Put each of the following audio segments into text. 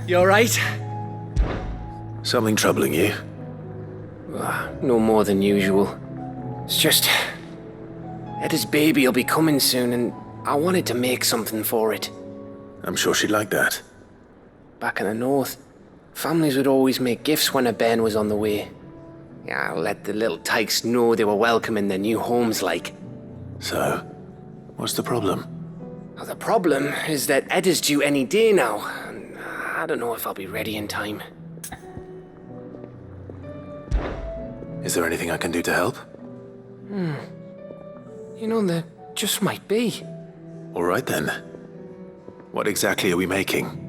You alright? Something troubling you? No more than usual. It's just... Eda's baby will be coming soon, and I wanted to make something for it. I'm sure she'd like that. Back in the north, families would always make gifts when a bairn was on the way. Yeah, let the little tykes know they were welcome in their new homes, like. So, what's the problem? Well, the problem is that Eda's due any day now, and I don't know if I'll be ready in time. Is there anything I can do to help? You know, there just might be. All right then. What exactly are we making?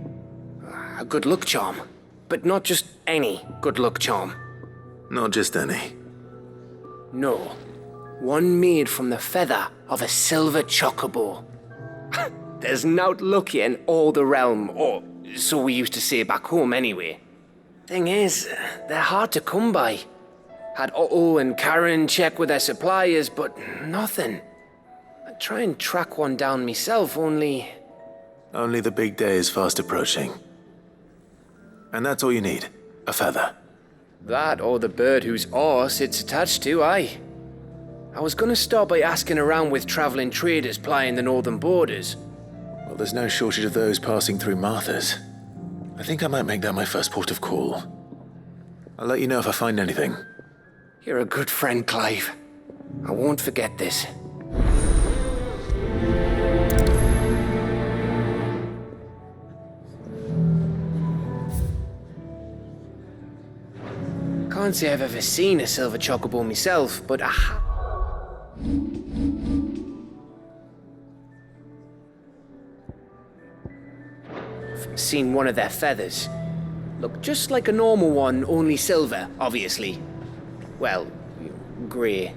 A good luck charm. But not just any good luck charm. Not just any. No. One made from the feather of a silver chocobo. There's nowt luckier in all the realm, or so we used to say back home anyway. Thing is, they're hard to come by. Had Otto and Karen check with their suppliers, but nothing. I'd try and track one down myself, only... Only the big day is fast approaching. And that's all you need, a feather. That or the bird whose horse it's attached to, aye. I was gonna start by asking around with traveling traders plying the northern borders. Well, there's no shortage of those passing through Martha's. I think I might make that my first port of call. I'll let you know if I find anything. You're a good friend, Clive. I won't forget this. Can't say I've ever seen a silver chocobo myself, but I have. Seen one of their feathers. Look just like a normal one, only silver, obviously. Well, grey.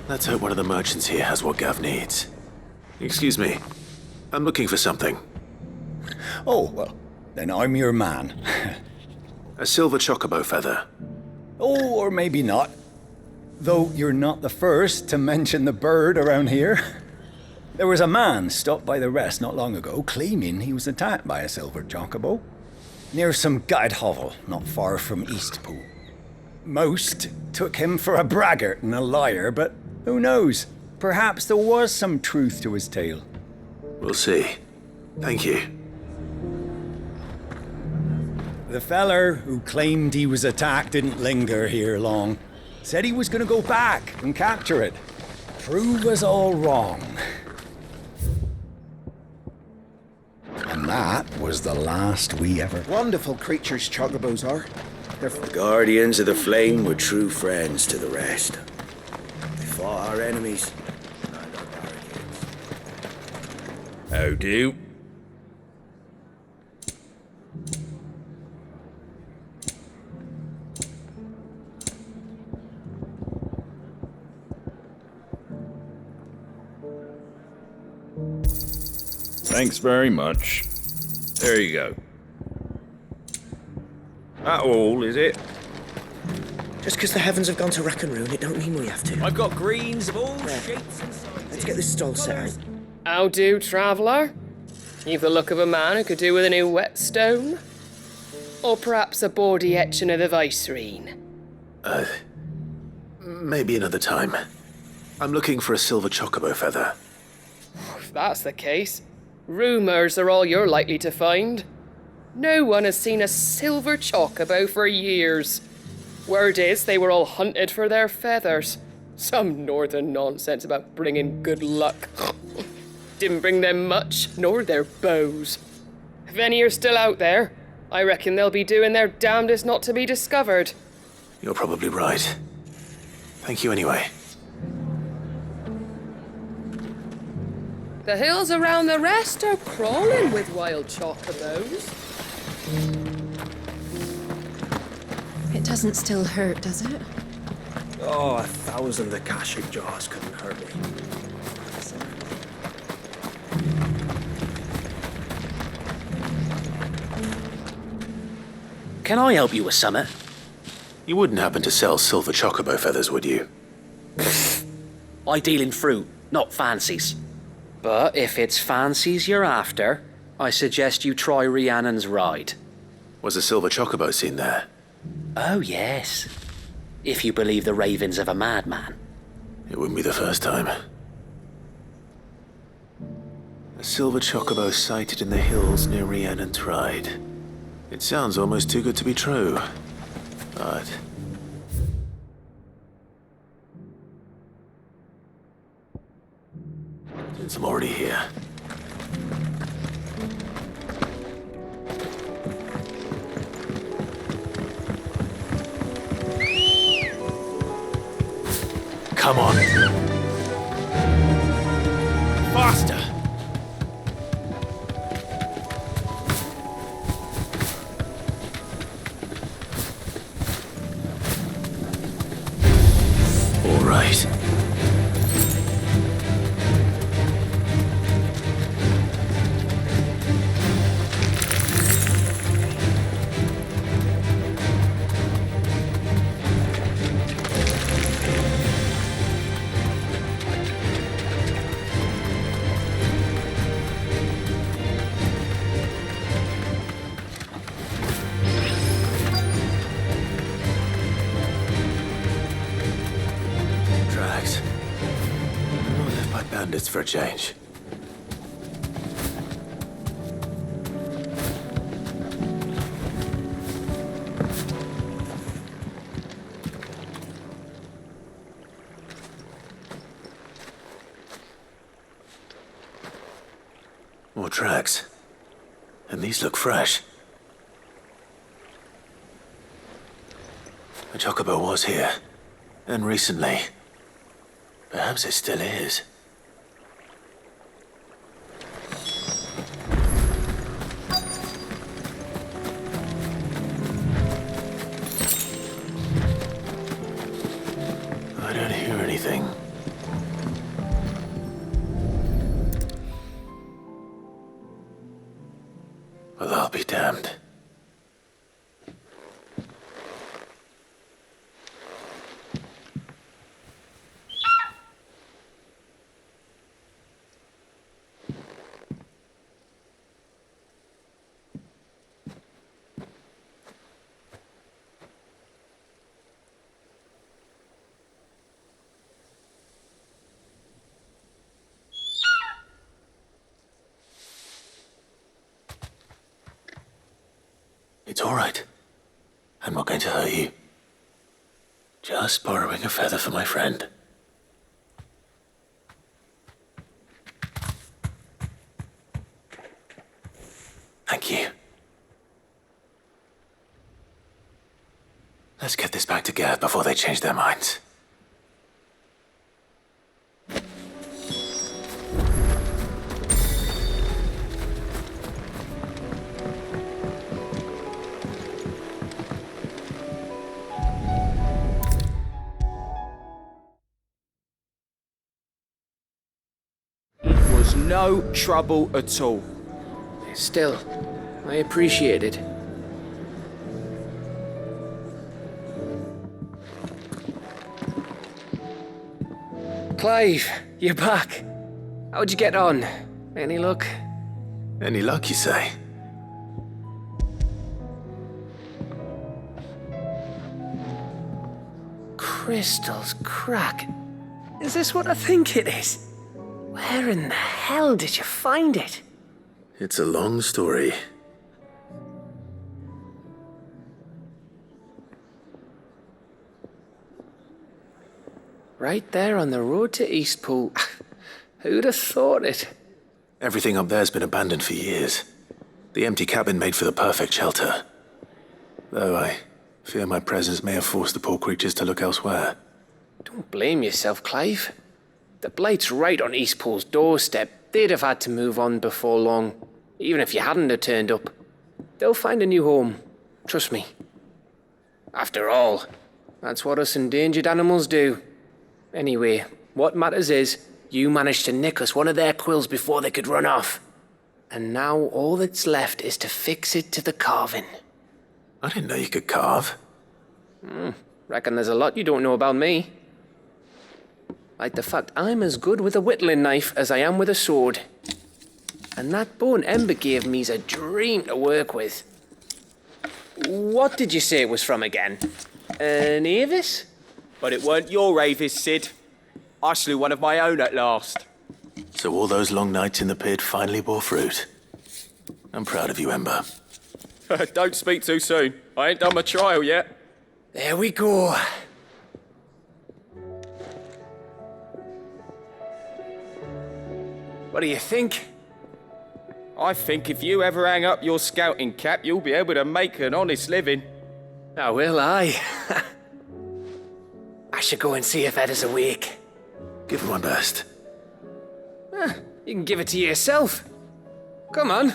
Let's hope one of the merchants here has what Gav needs. Excuse me. I'm looking for something. Oh, well, then I'm your man. A silver chocobo feather. Oh, or maybe not. Though you're not the first to mention the bird around here. There was a man stopped by the rest not long ago claiming he was attacked by a silver chocobo near some gutted hovel not far from Eastpool. Most took him for a braggart and a liar, but who knows? Perhaps there was some truth to his tale. We'll see. Thank you. The feller who claimed he was attacked didn't linger here long. Said he was gonna go back and capture it. Prove us all wrong. And that was the last we ever... Wonderful creatures chocobos are. They're The Guardians of the Flame were true friends to the rest. They fought our enemies. And our barricades. How do? Thanks very much. There you go. That all, is it? just because the heavens have gone to rack and ruin, it don't mean we have to. I've got greens of all shapes and sizes. Let's get this stall set out. How do, traveller? You've the look of a man who could do with a new whetstone. Or perhaps a bawdy etching of the Vicerine. Maybe another time. I'm looking for a silver chocobo feather. If that's the case, rumours are all you're likely to find. No one has seen a silver chocobo for years. Word is they were all hunted for their feathers. Some northern nonsense about bringing good luck. Didn't bring them much, nor their bows. If any are still out there, I reckon they'll be doing their damnedest not to be discovered. You're probably right. Thank you anyway. The hills around the rest are crawling with wild chocobos. It doesn't still hurt, does it? Oh, 1,000 of the cashew jaws couldn't hurt me. Can I help you with summit? You wouldn't happen to sell silver chocobo feathers, would you? I deal in fruit, not fancies. But if it's fancies you're after, I suggest you try Rhiannon's ride. Was a silver chocobo seen there? Oh, yes. If you believe the ravings of a madman. It wouldn't be the first time. A silver chocobo sighted in the hills near Rhiannon's Ride. It sounds almost too good to be true. But... since I'm already here... Come on. Faster. All right. Bandits for a change. More tracks. And these look fresh. The chocobo was here. And recently. Perhaps it still is. I don't hear anything. Well, I'll be damned. It's all right. I'm not going to hurt you. Just borrowing a feather for my friend. Thank you. Let's get this back to Geth before they change their minds. No trouble at all. Still, I appreciate it. Clive, you're back. How'd you get on? Any luck? Any luck, you say? Crystal's crack. Is this what I think it is? Where in the hell did you find it? It's a long story. Right there on the road to Eastpool. Who'd have thought it? Everything up there's been abandoned for years. The empty cabin made for the perfect shelter. Though I fear my presence may have forced the poor creatures to look elsewhere. Don't blame yourself, Clive. The Blight's right on Eastpool's doorstep. They'd have had to move on before long, even if you hadn't have turned up. They'll find a new home. Trust me. After all, that's what us endangered animals do. Anyway, what matters is, you managed to nick us one of their quills before they could run off. And now all that's left is to fix it to the carving. I didn't know you could carve. Reckon there's a lot you don't know about me. Like the fact I'm as good with a whittling knife as I am with a sword. And that bone Ember gave me's a dream to work with. What did you say it was from again? An Avis? But it weren't your Avis, Sid. I slew one of my own at last. So all those long nights in the pit finally bore fruit. I'm proud of you, Ember. Don't speak too soon. I ain't done my trial yet. There we go. What do you think? I think if you ever hang up your scouting cap, you'll be able to make an honest living. Oh, will I? I should go and see if Ed is awake. Give it my best. You can give it to yourself. Come on.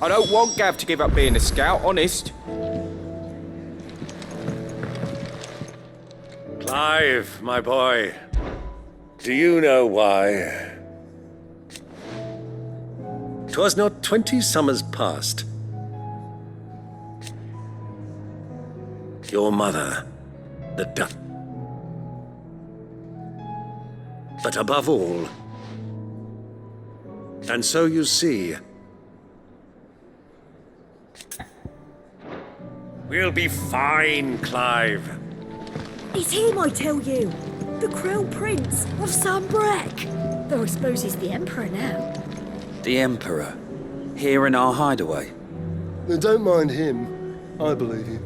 I don't want Gav to give up being a scout, honest. Clive, my boy, do you know why? 'Twas not 20 summers past. Your mother, the duck. But above all, and so you see, we'll be fine, Clive. It's him, I tell you. The Crown Prince of Sambrek. Though I suppose he's the Emperor now. The Emperor? Here in our hideaway? Don't mind him. I believe you.